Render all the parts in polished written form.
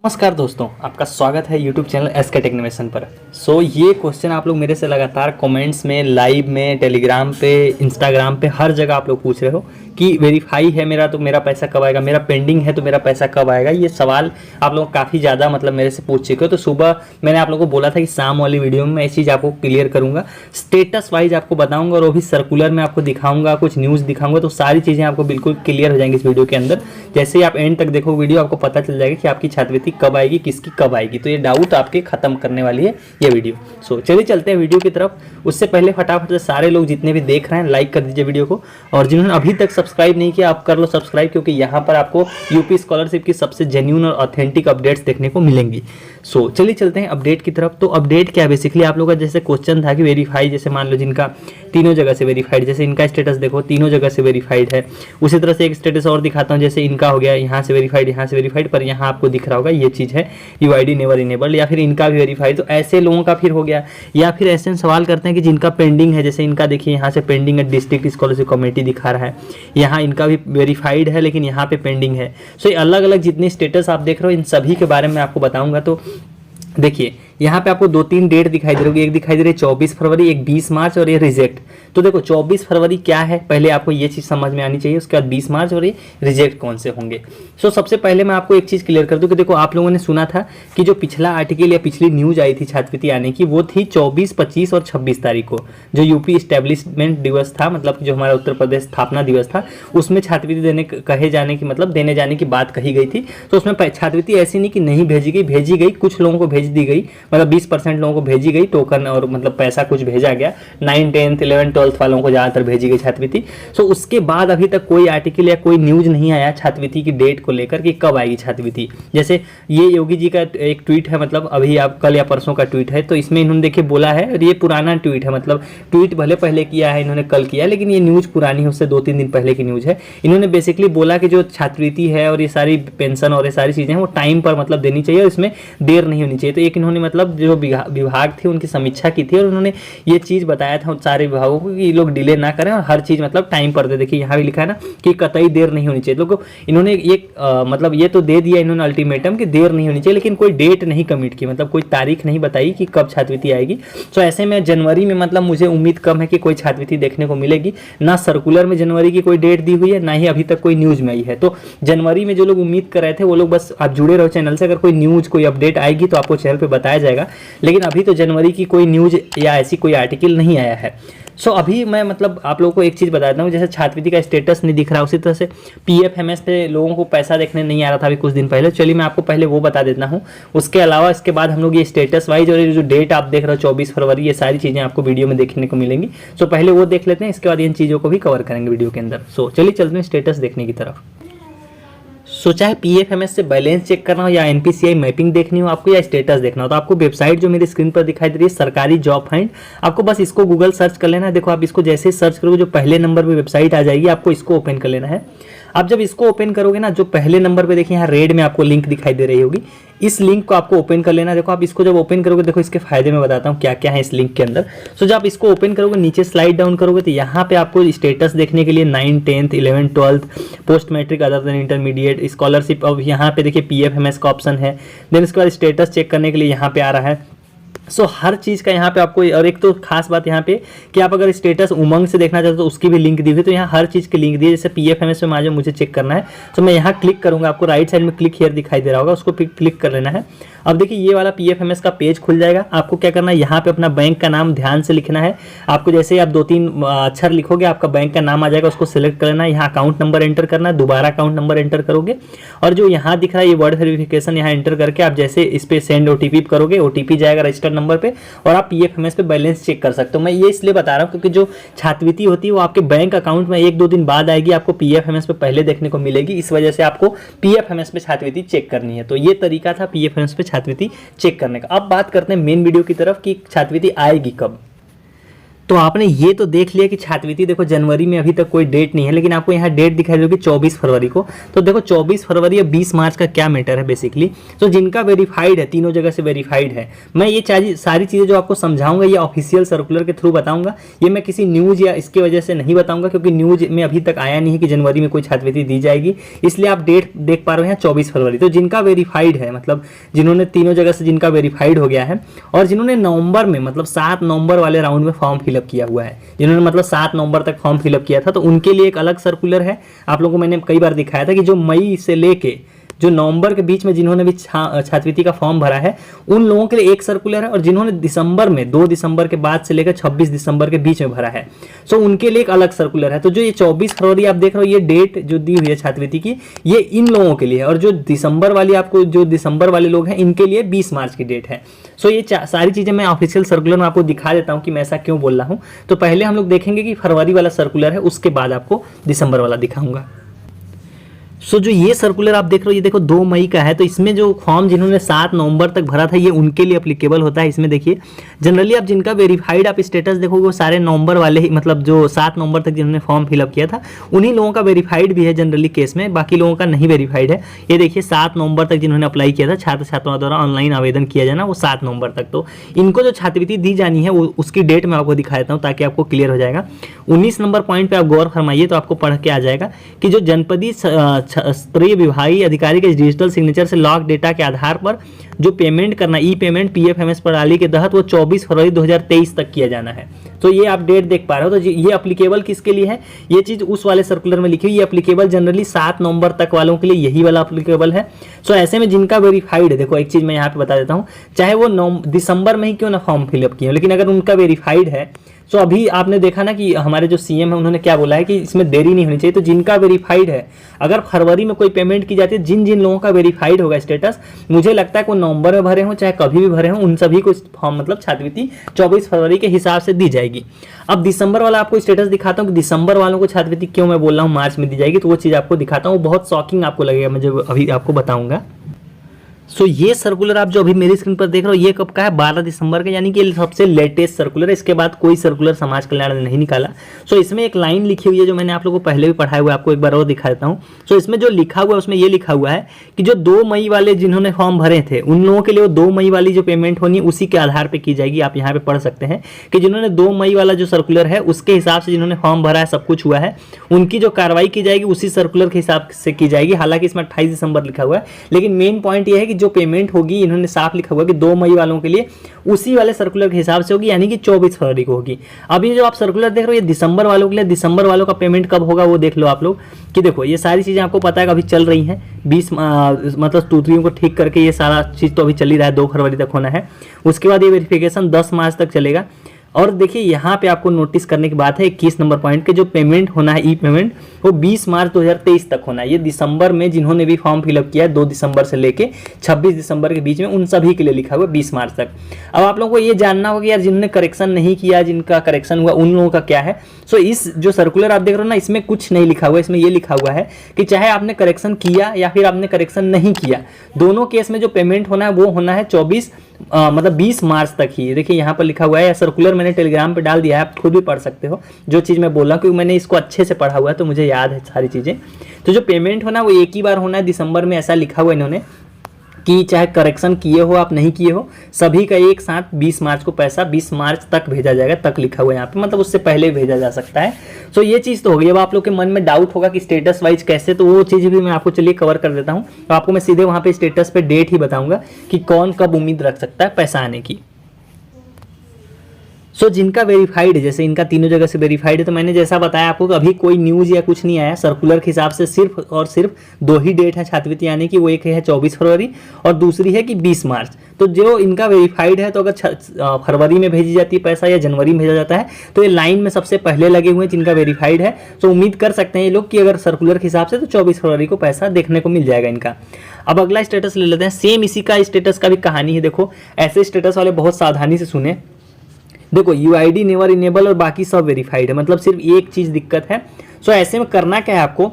नमस्कार दोस्तों, आपका स्वागत है YouTube चैनल एसके टेक्निमेशन पर। ये क्वेश्चन आप लोग मेरे से लगातार कमेंट्स में, लाइव में, टेलीग्राम पे, इंस्टाग्राम पे, हर जगह आप लोग पूछ रहे हो कि वेरीफाई है मेरा तो मेरा पैसा कब आएगा, मेरा पेंडिंग है तो मेरा पैसा कब आएगा। ये सवाल आप लोग काफ़ी ज़्यादा मेरे से पूछ चुके हो। तो सुबह मैंने आप लोगों को बोला था कि शाम वाली वीडियो में मैं ये चीज़ आपको क्लियर करूँगा, स्टेटस वाइज आपको बताऊँगा और वो भी सर्कुलर में आपको दिखाऊँगा, कुछ न्यूज़ दिखाऊँगा। तो सारी चीज़ें आपको बिल्कुल क्लियर हो जाएंगी इस वीडियो के अंदर। जैसे ही आप एंड तक देखो वीडियो, आपको पता चल जाएगा कि आपकी छात्रवृत्ति कब आएगी, किसकी कब आएगी। तो ये डाउट आपके खत्म करने वाली है ये वीडियो। चलिए चलते हैं वीडियो की तरफ। उससे पहले फटाफट से सारे लोग जितने भी देख रहे हैं लाइक कर दीजिए वीडियो को, और जिन्होंने अभी तक सब्सक्राइब नहीं किया आप कर लो सब्सक्राइब, क्योंकि यहाँ पर आपको यूपी स्कॉलरशिप की सबसे जेन्युइन और ऑथेंटिक अपडेट्स देखने को मिलेंगी। चलिए चलते हैं अपडेट की तरफ। तो अपडेट क्या, बेसिकली आप लोगों का जैसे क्वेश्चन था कि वेरीफाई, जैसे मान लो जिनका तीनों जगह से वेरीफाइड, जैसे इनका स्टेटस देखो तीनों जगह से वेरीफाइड है। उसी तरह से एक स्टेटस और दिखाता हूँ, जैसे इनका हो गया यहाँ से वेरीफाइड, यहाँ से वेरीफाइड, पर यहाँ आपको दिख रहा होगा ये चीज़ है यूआईडी नेवर इनेबल्ड, या फिर इनका भी वेरीफाइड। तो ऐसे लोगों का फिर हो गया। या फिर ऐसे सवाल करते हैं कि जिनका पेंडिंग है, जैसे इनका देखिए यहाँ से पेंडिंग है, डिस्ट्रिक्ट स्कॉलरशिप कमेटी दिखा रहा है, यहाँ इनका भी वेरीफाइड है लेकिन यहाँ पे पेंडिंग है। ये अलग अलग जितने स्टेटस आप देख रहे हो इन सभी के बारे में आपको बताऊंगा। तो देखिए यहाँ पे आपको 2-3 डेट दिखाई दे रही होगी, एक दिखाई दे रही है 24 फरवरी, एक 20 मार्च और ये रिजेक्ट। तो देखो 24 फरवरी क्या है, पहले आपको ये चीज़ समझ में आनी चाहिए। उसके बाद 20 मार्च और ये रिजेक्ट कौन से होंगे। सबसे पहले मैं आपको एक चीज़ क्लियर कर दूं कि देखो आप लोगों ने सुना था कि जो पिछला आर्टिकल या पिछली न्यूज आई थी छात्रवृत्ति आने की, वो थी 24, 25 और 26 तारीख को, जो यूपी इस्टेब्लिशमेंट दिवस था, मतलब जो हमारा उत्तर प्रदेश स्थापना दिवस था, उसमें छात्रवृत्ति देने जाने की बात कही गई थी। तो उसमें छात्रवृत्ति ऐसी नहीं कि नहीं भेजी गई, कुछ लोगों को भेज दी गई, मतलब 20% लोगों को भेजी गई टोकन, और पैसा कुछ भेजा गया। 9, 10, 11, 12 वालों को ज़्यादातर भेजी गई छात्रवृत्ति। उसके बाद अभी तक कोई आर्टिकल या कोई न्यूज़ नहीं आया छात्रवृत्ति की डेट को लेकर कि कब आएगी छात्रवृत्ति। जैसे ये योगी जी का एक ट्वीट है, मतलब अभी आप कल या परसों का ट्वीट है, तो इसमें इन्होंने देखिए बोला है, और ये पुराना ट्वीट है, मतलब ट्वीट भले पहले किया है इन्होंने, कल किया, लेकिन ये न्यूज़ पुरानी है, उससे 2-3 दिन पहले की न्यूज़ है। इन्होंने बेसिकली बोला कि जो छात्रवृत्ति है और ये सारी पेंशन और ये सारी चीज़ें हैं वो टाइम पर देनी चाहिए और इसमें देर नहीं होनी चाहिए। तो एक इन्होंने जो विभाग थे उनकी समीक्षा की थी और उन्होंने ये चीज़ बताया था सारे विभागों को कि ये लोग डिले ना करें और हर चीज़ टाइम पर दे। देखिए यहाँ भी लिखा है ना कि कतई देर नहीं होनी चाहिए। लोगों इन्होंने ये तो दे दिया इन्होंने अल्टीमेटम कि देर नहीं होनी चाहिए, लेकिन कोई डेट नहीं कमिट की, कोई तारीख नहीं बताई कि कब छात्रवृत्ति आएगी। ऐसे में जनवरी में मुझे उम्मीद कम है कि कोई छात्रवृत्ति देखने को मिलेगी। ना सर्कुलर में जनवरी की कोई डेट दी हुई है, ना ही अभी तक कोई न्यूज़ में आई है। तो जनवरी में जो लोग उम्मीद कर रहे थे वो लोग बस आप जुड़े रहो चैनल से, अगर कोई न्यूज़ कोई अपडेट आएगी तो आपको चैनल पर बताया जाएगा। लेकिन अभी तो जनवरी की कोई न्यूज़ या ऐसी कोई आर्टिकल नहीं आया है। अभी मैं आप लोगों को एक चीज़ बताता हूँ, जैसे छात्रवृत्ति का स्टेटस नहीं दिख रहा, उसी तरह से PFMS पे लोगों को पैसा देखने नहीं आ रहा था अभी कुछ दिन पहले। चलिए मैं आपको पहले वो बता देता हूँ। उसके अलावा इसके बाद हम लोग ये स्टेटस वाइज और ये जो डेट आप देख रहे हो 24 फरवरी, ये सारी चीज़ें आपको वीडियो में देखने को मिलेंगी। पहले वो देख लेते हैं, इसके बाद इन चीज़ों को भी कवर करेंगे वीडियो के अंदर। चलिए चलते हैं स्टेटस देखने की तरफ। चाहे PFMS से बैलेंस चेक करना हो या NPCI मैपिंग देखनी हो आपको, या स्टेटस देखना हो, तो आपको वेबसाइट जो मेरी स्क्रीन पर दिखाई दे रही है सरकारी जॉब फाइंड, आपको बस इसको गूगल सर्च कर लेना है। देखो आप इसको जैसे ही सर्च करोगे जो पहले नंबर पे वेबसाइट आ जाएगी, आपको इसको ओपन कर लेना है। आप जब इसको ओपन करोगे ना, जो पहले नंबर पे देखिए यहाँ रेड में आपको लिंक दिखाई दे रही होगी, इस लिंक को आपको ओपन कर लेना है। देखो आप इसको जब ओपन करोगे, देखो इसके फायदे में बताता हूँ क्या क्या है इस लिंक के अंदर। जब आप इसको ओपन करोगे, नीचे स्लाइड डाउन करोगे तो यहाँ पे आपको स्टेटस देखने के लिए 9, 10, 11, 12 post matric other than intermediate scholarship, अब यहाँ पे देखिए PFMS का ऑप्शन है। देन इसके बाद स्टेटस चेक करने के लिए यहाँ पे आ रहा है। हर चीज़ का यहाँ पे आपको, और एक तो खास बात यहाँ पे कि आप अगर स्टेटस उमंग से देखना चाहते हो तो उसकी भी लिंक दी हुई है। तो यहाँ हर चीज़ की लिंक दी है। जैसे PFMS में मुझे चेक करना है, तो मैं यहाँ क्लिक करूँगा, आपको राइट साइड में क्लिक हियर दिखाई दे रहा होगा, उसको क्लिक कर लेना है। अब देखिए ये वाला PFMS का पेज खुल जाएगा। आपको क्या करना है, यहाँ पे अपना बैंक का नाम ध्यान से लिखना है। आपको जैसे ही आप 2-3 अक्षर लिखोगे आपका बैंक का नाम आ जाएगा, उसको सिलेक्ट कर लेना है। यहाँ अकाउंट नंबर एंटर करना है, दोबारा अकाउंट नंबर एंटर करोगे, और जो यहाँ दिख रहा है ये वर्ड वेरिफिकेशन, यहाँ एंटर करके आप जैसे इस पर सेंड OTP करोगे, OTP जाएगा रजिस्टर्ड नंबर पे, और आप PFMS पे बैलेंस चेक कर सकते हो। मैं ये इसलिए बता रहा हूँ क्योंकि जो छात्रवृत्ति होती है वो आपके बैंक अकाउंट में 1-2 दिन बाद आएगी, आपको PFMS पे पहले देखने को मिलेगी। इस वजह से आपको PFMS पे छात्रवृत्ति चेक करनी है। तो ये तरीका था PFMS पे छात्रवृत्ति चेक करने का। अब बात करते हैं मेन वीडियो की तरफ कि छात्रवृत्ति आएगी कब। तो आपने ये तो देख लिया कि छात्रवृत्ति देखो जनवरी में अभी तक कोई डेट नहीं है, लेकिन आपको यहाँ डेट दिखाई देगी 24 फरवरी को। तो देखो 24 फरवरी या 20 मार्च का क्या मैटर है बेसिकली। तो जिनका वेरीफाइड है, तीनों जगह से वेरीफाइड है, मैं ये सारी चीज़ें जो आपको समझाऊंगा ये ऑफिशियल सर्कुलर के थ्रू बताऊंगा। ये मैं किसी न्यूज़ या इसकी वजह से नहीं बताऊंगा, क्योंकि न्यूज़ में अभी तक आया नहीं है कि जनवरी में कोई छात्रवृत्ति दी जाएगी, इसलिए आप डेट देख पा रहे हैं 24 फरवरी। तो जिनका वेरीफाइड है, मतलब जिन्होंने तीनों जगह से जिनका वेरीफाइड हो गया है, और जिन्होंने नवंबर में मतलब 7 नवंबर वाले राउंड में फॉर्म फिलअप किया हुआ है, जिन्होंने मतलब 7 नवंबर तक फॉर्म फिलअप किया था, तो उनके लिए एक अलग सर्कुलर है। आप लोगों को मैंने कई बार दिखाया था कि जो मई से लेके जो नवंबर के बीच में जिन्होंने भी छात्रवृत्ति का फॉर्म भरा है, उन लोगों के लिए एक सर्कुलर है, और जिन्होंने दिसंबर में 2 दिसंबर के बाद से लेकर 26 दिसंबर के बीच में भरा है, सो उनके लिए एक अलग सर्कुलर है। तो जो ये 24 फरवरी आप देख रहे हो, ये डेट जो दी हुई है छात्रवृत्ति की, ये इन लोगों के लिए है, और जो दिसंबर वाली आपको जो दिसंबर वाले लोग हैं, इनके लिए 20 मार्च की डेट है। सो ये सारी चीज़ें मैं ऑफिशियल सर्कुलर में आपको दिखा देता हूँ कि मैं ऐसा क्यों बोल रहा हूँ। तो पहले हम लोग देखेंगे कि फरवरी वाला सर्कुलर है, उसके बाद आपको दिसंबर वाला दिखाऊंगा। सो जो ये सर्कुलर आप देख रहे हो, ये देखो 2 मई का है। तो इसमें जो फॉर्म जिन्होंने 7 नवंबर तक भरा था, ये उनके लिए अप्लीकेबल होता है। इसमें देखिए जनरली आप जिनका वेरीफाइड आप स्टेटस देखोगे, वो सारे नवंबर वाले ही, मतलब जो 7 नवंबर तक जिन्होंने फॉर्म फिलअप किया था, उन्हीं लोगों का वेरीफाइड भी है जनरली केस में, बाकी लोगों का नहीं वेरीफाइड है। ये देखिए 7 नवंबर तक जिन्होंने अप्लाई किया था, छात्र छात्राओं द्वारा ऑनलाइन आवेदन किया जाना, वो 7 नवंबर तक। तो इनको जो छात्रवृत्ति दी जानी है उसकी डेट मैं आपको दिखा देता हूँ, ताकि आपको क्लियर हो जाएगा। 19 नंबर पॉइंट पर आप गौर फरमाइए, तो आपको पढ़ के आ जाएगा कि जो जनपदीय स्तरीय विभागीय अधिकारी के डिजिटल सिग्नेचर से लॉग डेटा के आधार पर जो पेमेंट करना, ई पेमेंट पीएफएमएस प्रणाली के तहत, वो 24 फरवरी 2023 तक किया जाना है। तो ये आप डेट देख पा रहे हो। तो ये अप्लीकेबल किसके लिए है, ये चीज उस वाले सर्कुलर में लिखी हुई, ये अप्लीकेबल जनरली 7 नवंबर तक वालों के लिए यही वाला अप्लीकेबल है। सो ऐसे में जिनका वेरीफाइड है, देखो एक चीज मैं यहाँ पे बता देता हूँ, चाहे वो दिसंबर में ही क्यों ना फॉर्म फिलअप किया, लेकिन अगर उनका वेरीफाइड है, तो अभी आपने देखा ना कि हमारे जो सीएम है उन्होंने क्या बोला है कि इसमें देरी नहीं होनी चाहिए। तो जिनका वेरीफाइड है, अगर फरवरी में कोई पेमेंट की जाती है, जिन जिन लोगों का वेरीफाइड होगा स्टेटस, मुझे लगता है कि वो नवंबर में भरे हों चाहे कभी भी भरे हों, उन सभी को फॉर्म मतलब छात्रवृत्ति 24 फरवरी के हिसाब से दी जाएगी। अब दिसंबर वाला आपको स्टेटस दिखाता हूँ कि दिसंबर वालों को छात्रवृत्ति क्यों मैं बोल रहा हूँ मार्च में दी जाएगी, तो वो चीज़ आपको दिखाता हूँ, बहुत शॉकिंग आपको लगेगा, मैं जो अभी आपको बताऊंगा। सो ये सर्कुलर आप जो अभी मेरी स्क्रीन पर देख रहे हो, ये कब का है, 12 दिसंबर का, यानी कि सबसे लेटेस्ट सर्कुलर है। इसके बाद कोई सर्कुलर समाज कल्याण ने नहीं निकाला। सो इसमें एक लाइन लिखी हुई है जो मैंने आप लोगों को पहले भी पढ़ाया हुआ है, आपको एक बार और दिखा देता हूँ। सो इसमें जो लिखा हुआ है उसमें ये लिखा हुआ है कि जो 2 मई वाले जिन्होंने फॉर्म भरे थे, उन लोगों के लिए 2 मई वाली जो पेमेंट होनी है उसी के आधार पर की जाएगी। आप यहाँ पे पढ़ सकते हैं कि जिन्होंने 2 मई वाला जो सर्कुलर है उसके हिसाब से जिन्होंने फॉर्म भरा है, सब कुछ हुआ है, उनकी जो कार्रवाई की जाएगी उसी सर्कुलर के हिसाब से की जाएगी। हालांकि इसमें 28 दिसंबर लिखा हुआ है, लेकिन मेन पॉइंट ये है कि जो पेमेंट होगी, इन्होंने साफ लिखा हुआ कि 2 मई वालों के लिए उसी वाले सर्कुलर के हिसाब से होगी, यानी कि 24 फरवरी को होगी। अब ये जो आप सर्कुलर देख रहे हो, ये दिसंबर वालों के लिए, दिसंबर वालों का पेमेंट कब होगा वो देख लो आप लोग कि देखो ये सारी चीज़ें आपको पता है कि अभी चल रही हैं, 20 मतलब टूटियों को ठीक करके ये सारा चीज़ तो अभी चल ही रहा है, 2 फरवरी तक होना है। उसके बाद ये वेरिफिकेशन 10 मार्च तक चलेगा। और देखिए यहाँ पे आपको नोटिस करने की बात है 21 नंबर पॉइंट के जो पेमेंट होना है, ई पेमेंट, वो 20 मार्च 2023 तक होना है। ये दिसंबर में जिन्होंने भी फॉर्म फिलअप किया है 2 दिसंबर से लेके 26 दिसंबर के बीच में, उन सभी के लिए लिखा हुआ 20 मार्च तक। अब आप लोगों को ये जानना होगा यार जिन्होंने करेक्शन नहीं किया, जिनका करेक्शन हुआ, उन लोगों का क्या है। सो इस जो सर्कुलर आप देख रहे हो ना, इसमें कुछ नहीं लिखा हुआ है। इसमें ये लिखा हुआ है कि चाहे आपने करेक्शन किया या फिर आपने करेक्शन नहीं किया, दोनों केस में जो पेमेंट होना है वो होना है 20 मार्च तक ही। देखिए यहाँ पर लिखा हुआ है, सर्कुलर मैंने टेलीग्राम पे डाल दिया है, आप खुद भी पढ़ सकते हो जो चीज़ मैं बोल रहा हूँ, क्योंकि मैंने इसको अच्छे से पढ़ा हुआ है तो मुझे याद है सारी चीज़ें। तो जो पेमेंट होना है वो एक ही बार होना है दिसंबर में, ऐसा लिखा हुआ इन्होंने कि चाहे करेक्शन किए हो आप नहीं किए हो, सभी का एक साथ 20 मार्च को पैसा 20 मार्च तक भेजा जाएगा, तक लिखा हुआ है यहाँ पे, मतलब उससे पहले भेजा जा सकता है। सो ये चीज़ तो हो गई। अब आप लोग के मन में डाउट होगा कि स्टेटस वाइज कैसे, तो वो चीज़ भी मैं आपको चलिए कवर कर देता हूँ। तो आपको मैं सीधे वहाँ पे स्टेटस पे डेट ही बताऊँगा कि कौन कब उम्मीद रख सकता है पैसा आने की। सो जिनका वेरीफाइड है, जैसे इनका तीनों जगह से वेरीफाइड है, तो मैंने जैसा बताया आपको कि अभी कोई न्यूज़ या कुछ नहीं आया। सर्कुलर के हिसाब से सिर्फ और सिर्फ 2 ही डेट है छात्रवृत्ति आने की, वो एक है 24 फरवरी और दूसरी है कि 20 मार्च। तो जो इनका वेरीफाइड है, तो अगर फरवरी में भेजी जाती है पैसा या जनवरी में भेजा जाता है, तो ये लाइन में सबसे पहले लगे हुए हैं जिनका वेरीफाइड है। तो उम्मीद कर सकते हैं ये लोग कि अगर सर्कुलर के हिसाब से तो 24 फरवरी को पैसा देखने को मिल जाएगा इनका। अब अगला स्टेटस ले लेते हैं, सेम इसी का स्टेटस का भी कहानी है। देखो ऐसे स्टेटस वाले बहुत सावधानी से सुने। देखो यूआईडी नेवर इनेबल और बाकी सब वेरीफाइड है, मतलब सिर्फ एक चीज़ दिक्कत है। सो ऐसे में करना क्या है आपको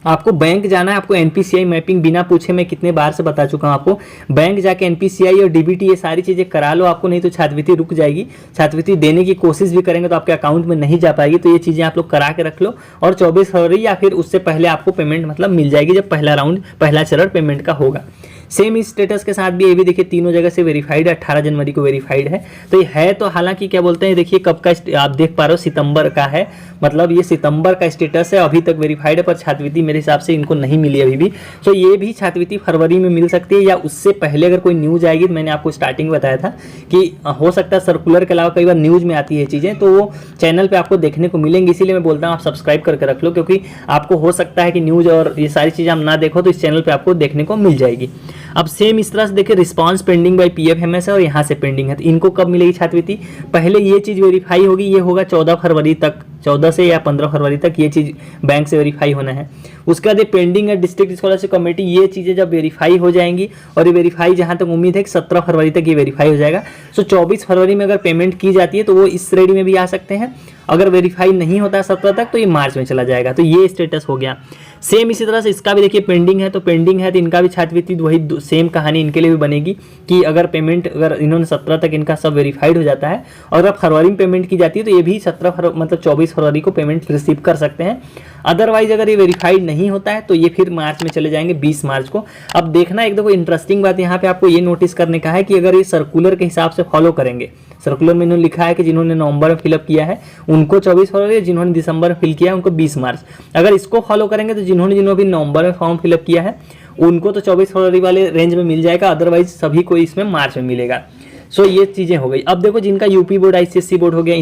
आपको बैंक जाना है, आपको एनपीसीआई मैपिंग बिना पूछे, मैं कितने बार से बता चुका हूं आपको, बैंक जाके एनपीसीआई और डीबीटी ये सारी चीज़ें करा लो, आपको नहीं तो छात्रवृत्ति रुक जाएगी। छात्रवृत्ति देने की कोशिश भी करेंगे तो आपके अकाउंट में नहीं जा पाएगी। तो ये चीज़ें आप लोग करा के रख लो और 24 फरवरी या फिर उससे पहले आपको पेमेंट मतलब मिल जाएगी, जब पहला राउंड पहला चरण पेमेंट का होगा। सेम इस स्टेटस के साथ भी ये भी देखिए तीनों जगह से वेरीफाइड है, 18 जनवरी को वेरीफाइड है। तो ये है तो हालांकि क्या बोलते हैं, देखिए कब का आप देख पा रहे हो, सितंबर का है, मतलब ये सितंबर का स्टेटस है, अभी तक वेरीफाइड है, पर छात्रवृत्ति मेरे हिसाब से इनको नहीं मिली अभी भी। तो ये भी छात्रवृत्ति फरवरी में मिल सकती है या उससे पहले अगर कोई न्यूज आएगी। तो मैंने आपको स्टार्टिंग बताया था कि हो सकता है सर्कुलर के अलावा कई बार न्यूज में आती है चीज़ें, तो वो चैनल पर आपको देखने को मिलेंगी। इसीलिए मैं बोलता हूँ आप सब्सक्राइब करके रख लो, क्योंकि आपको हो सकता है कि न्यूज और ये सारी चीज़ें आप ना देखो तो इस चैनल पर आपको देखने को मिल जाएगी। अब सेम इस तरह से देखिए रिस्पांस पेंडिंग बाय पीएफएमएस है और यहाँ से पेंडिंग है, तो इनको कब मिलेगी छात्रवृत्ति? पहले ये चीज़ वेरीफाई होगी, ये होगा 14 फरवरी तक, 14 से या 15 फरवरी तक ये चीज़ बैंक से वेरीफाई होना है। उसके बाद ये पेंडिंग है डिस्ट्रिक्ट स्कॉलरशिप कमेटी, ये चीज़ें जब वेरीफाई हो जाएंगी, और ये वेरीफाई जहाँ तक उम्मीद है कि 17 फरवरी तक ये वेरीफाई हो जाएगा। सो 24 फरवरी में अगर पेमेंट की जाती है तो वो इस श्रेणी में भी आ सकते हैं। अगर वेरीफाई नहीं होता है 17 तक तो ये मार्च में चला जाएगा। तो ये स्टेटस हो गया। सेम इसी तरह से इसका भी देखिए पेंडिंग है, तो पेंडिंग है तो इनका भी छात्रवृत्ति वही सेम कहानी इनके लिए भी बनेगी कि अगर पेमेंट अगर इन्होंने 17 तक इनका सब वेरीफाइड हो जाता है और अगर फरवरी में पेमेंट की जाती है तो ये भी 17 मतलब 24 फरवरी को पेमेंट रिसीव कर सकते हैं। अदरवाइज अगर ये वेरीफाइड नहीं होता है तो ये फिर मार्च में चले जाएंगे, 20 मार्च को। अब देखना एक देखो इंटरेस्टिंग बात यहाँ पे आपको ये नोटिस करने का है कि अगर ये सर्कुलर के हिसाब से फॉलो करेंगे, सर्कुलर में इन्होंने लिखा है कि जिन्होंने नवंबर में फिलअप किया है उनको 24 फरवरी, जिन्होंने दिसंबर में फिल किया है उनको 20 मार्च। अगर इसको फॉलो करेंगे तो जिन्होंने भी नवंबर में फॉर्म फिलअप किया है उनको तो 24 फरवरी वाले रेंज में मिल जाएगा, अदरवाइज सभी को इसमें मार्च में मिलेगा। सो ये चीज़ें हो गई। अब देखो जिनका यूपी बोर्ड आईसीएससी बोर्ड हो गया,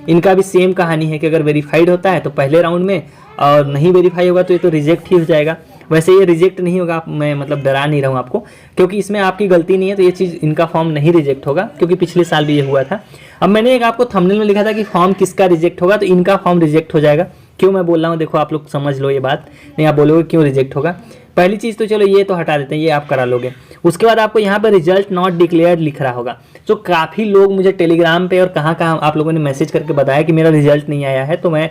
इनका भी सेम कहानी है कि अगर वेरीफाइड होता है तो पहले राउंड में, और नहीं वेरीफाई होगा तो ये तो रिजेक्ट ही हो जाएगा। वैसे ये रिजेक्ट नहीं होगा, मैं मतलब डरा नहीं रहा हूँ आपको, क्योंकि इसमें आपकी गलती नहीं है, तो ये चीज़ इनका फॉर्म नहीं रिजेक्ट होगा, क्योंकि पिछले साल भी ये हुआ था। अब मैंने एक आपको थंबनेल में लिखा था कि फॉर्म किसका रिजेक्ट होगा, तो इनका फॉर्म रिजेक्ट हो जाएगा। क्यों मैं बोल रहा हूँ देखो, आप लोग समझ लो ये बात, नहीं आप बोलोगे क्यों रिजेक्ट होगा। पहली चीज़ तो चलो ये तो हटा देते हैं, ये आप करा लोगे। उसके बाद आपको यहाँ पर रिजल्ट नॉट डिक्लेयर्ड लिख रहा होगा। तो काफ़ी लोग मुझे टेलीग्राम पे और कहाँ आप लोगों ने मैसेज करके बताया कि मेरा रिजल्ट नहीं आया है, तो मैं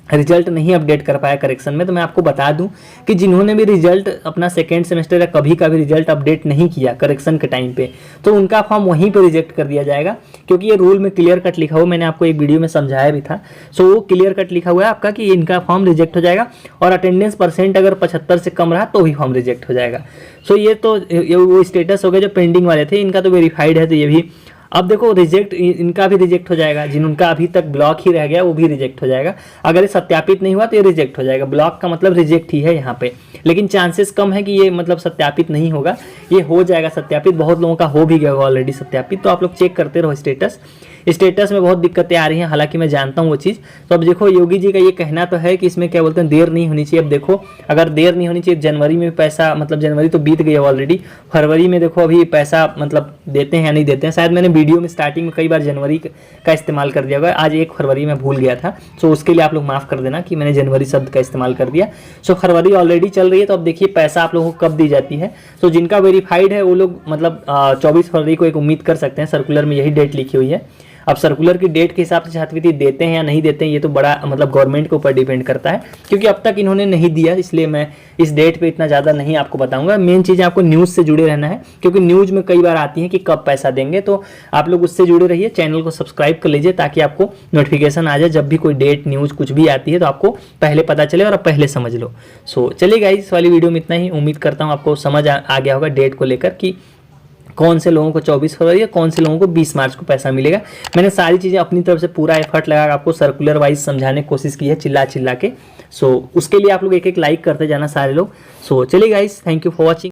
रिजल्ट नहीं अपडेट कर पाया करेक्शन में। तो मैं आपको बता दूं कि जिन्होंने भी रिजल्ट अपना सेकेंड सेमेस्टर या कभी का भी रिजल्ट अपडेट नहीं किया करेक्शन के टाइम पे, तो उनका फॉर्म वहीं पे रिजेक्ट कर दिया जाएगा, क्योंकि ये रूल में क्लियर कट लिखा हुआ, मैंने आपको एक वीडियो में समझाया भी था। सो वो क्लियर कट लिखा हुआ है आपका कि इनका फॉर्म रिजेक्ट हो जाएगा, और अटेंडेंस परसेंट अगर 75 से कम रहा तो भी फॉर्म रिजेक्ट हो जाएगा। सो ये तो वो स्टेटस हो गया जो पेंडिंग वाले थे, इनका तो वेरीफाइड है, तो ये भी। अब देखो रिजेक्ट, इनका भी रिजेक्ट हो जाएगा, जिनका अभी तक ब्लॉक ही रह गया वो भी रिजेक्ट हो जाएगा। अगर ये सत्यापित नहीं हुआ तो ये रिजेक्ट हो जाएगा। ब्लॉक का मतलब रिजेक्ट ही है यहाँ पे, लेकिन चांसेस कम है कि ये मतलब सत्यापित नहीं होगा, ये हो जाएगा सत्यापित। बहुत लोगों का हो भी गया ऑलरेडी सत्यापित, तो आप लोग चेक करते रहो स्टेटस में बहुत दिक्कतें आ रही हैं, हालांकि मैं जानता हूँ वो चीज़। तो अब देखो योगी जी का ये कहना तो है कि इसमें क्या बोलते हैं देर नहीं होनी चाहिए। अब देखो अगर देर नहीं होनी चाहिए, जनवरी में पैसा मतलब जनवरी तो बीत गया ऑलरेडी, फरवरी में देखो अभी पैसा मतलब देते हैं या नहीं देते हैं। शायद मैंने वीडियो में स्टार्टिंग में कई बार जनवरी का इस्तेमाल कर दिया होगा, आज 1 फरवरी में भूल गया था। सो उसके लिए आप लोग माफ़ कर देना कि मैंने जनवरी शब्द का इस्तेमाल कर दिया। सो फरवरी ऑलरेडी चल रही है, तो अब देखिए पैसा आप लोगों को कब दी जाती है। सो जिनका वेरीफाइड है वो लोग मतलब 24 फरवरी को एक उम्मीद कर सकते हैं, सर्कुलर में यही डेट लिखी हुई है। अब सर्कुलर की डेट के हिसाब से छात्रवृत्ति देते हैं या नहीं देते हैं ये तो बड़ा मतलब गवर्नमेंट के ऊपर डिपेंड करता है, क्योंकि अब तक इन्होंने नहीं दिया, इसलिए मैं इस डेट पे इतना ज़्यादा नहीं आपको बताऊंगा। मेन चीज़ आपको न्यूज़ से जुड़े रहना है, क्योंकि न्यूज़ में कई बार आती है कि कब पैसा देंगे, तो आप लोग उससे जुड़े रहिए। चैनल को सब्सक्राइब कर लीजिए ताकि आपको नोटिफिकेशन आ जाए जब भी कोई डेट न्यूज़ कुछ भी आती है, तो आपको पहले पता चले और आप पहले समझ लो। सो चलिए गाइस, इस वाली वीडियो में इतना ही। उम्मीद करता हूँ आपको समझ आ गया होगा डेट को लेकर कि कौन से लोगों को 24 फरवरी या कौन से लोगों को 20 मार्च को पैसा मिलेगा। मैंने सारी चीज़ें अपनी तरफ से पूरा एफर्ट लगा आपको सर्कुलर वाइज समझाने की कोशिश की है, चिल्ला के। सो उसके लिए आप लोग एक लाइक करते जाना सारे लोग। सो चलिए guys, thank you for watching.